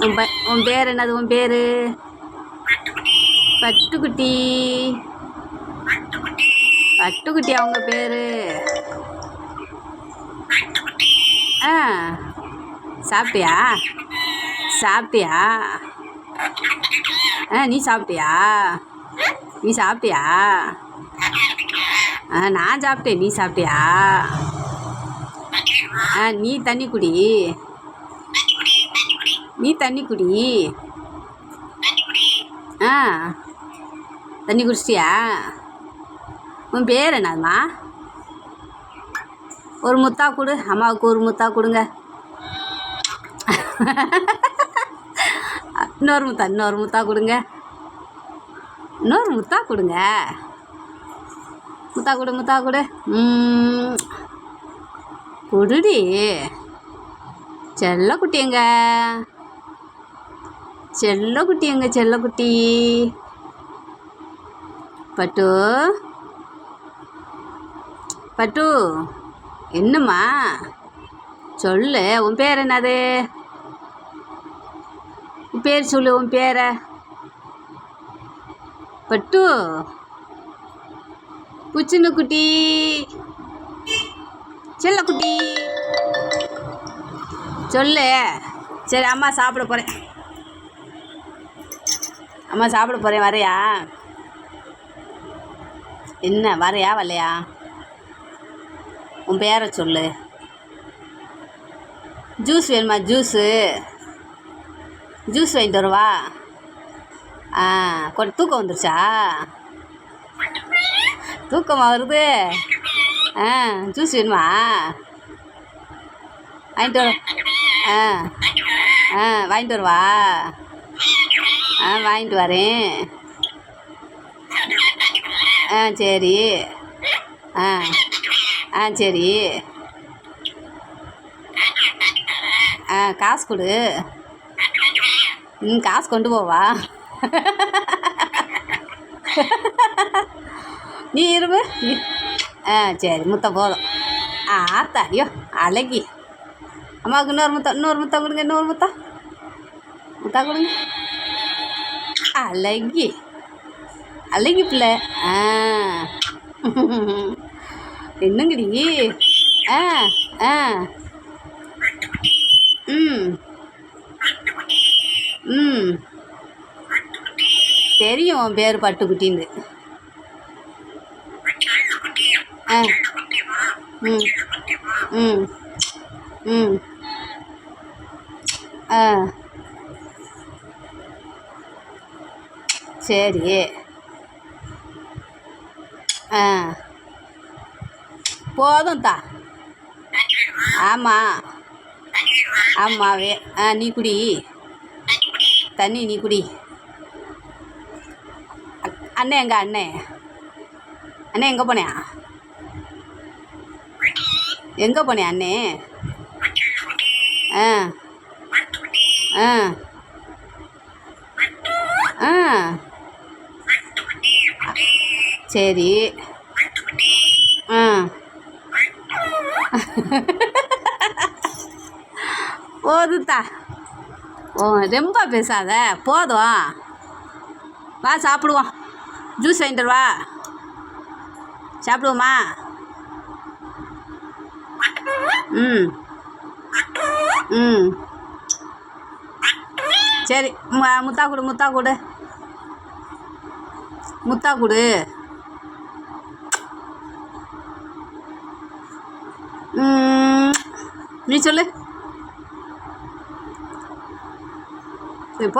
உன் பேர் என்னது? உன் பேர்? பட்டுக்குட்டி. பட்டுக்குட்டி அவங்க பேர். ஆ, சாப்பிட்டியா? சாப்பிட்டியா? நீ சாப்பிட்டியா? நீ சாப்பிட்டியா? நான் சாப்பிட்டேன். நீ சாப்பிட்டியா? நீ தண்ணி குடி. நீ தண்ணி குடி. தண்ணி குடிச்சிட்டியா? உன் பேர் என்னம்மா? ஒரு முத்தா கொடு. அம்மாவுக்கு ஒரு முத்தா கொடுங்க. இன்னொரு முத்தா கொடுங்க. இன்னொரு முத்தா கொடுங்க. முத்தா கொடு. கொடுடி. செல்லக்குட்டி எங்க? செல்லக்குட்டி. பட்டு என்னம்மா சொல்லு. உன் பேர் என்னது? உன் பேர் சொல்லு. உன் பேரை? பட்டு. புச்சின்னு குட்டி. செல்லக்குட்டி சொல்லு. சரி, அம்மா சாப்பிட போகிறேன். வரையா? என்ன வரையா வரலையா? உன் பேரை சொல்லு. ஜூஸ் வேணுமா? ஜூஸ் வாங்கிட்டு வருவா? தூக்கம் வந்துருச்சா? தூக்கமா வருது? ஜூஸ் வேணுமா? வாங்கிட்டு வர. வாங்கிட்டு வருவா? வாங்கிட்டு வரேன். சரி. சரி. காசு கொடு. காசு கொண்டு போவா? நீ இருவு. சரி, முத்தம் போதும். ஆத்தாடியோ அழகி. அம்மாவுக்கு இன்னொரு முத்தம் கொடுங்க. முத்தம் கொடுங்க. அழகி பிள்ளை. என்னங்கடி? தெரியும் உன் பேர் பட்டுக்குட்டின்னு. சரி. போதும் தா. ஆமாம். நீ குடி. தண்ணி நீ குடி. அண்ணன் எங்க? அண்ணன் எங்கே போனியா? அண்ணே? சரி. போதுத்தா. ரொம்ப பேசாத. போதும். வா சாப்பிடுவோம். ஜூஸ் வாங்கிட்டு வா. சாப்பிடுவோமா? சரி. முத்தா கொடு. நீ சொல்லு. சரி, போ.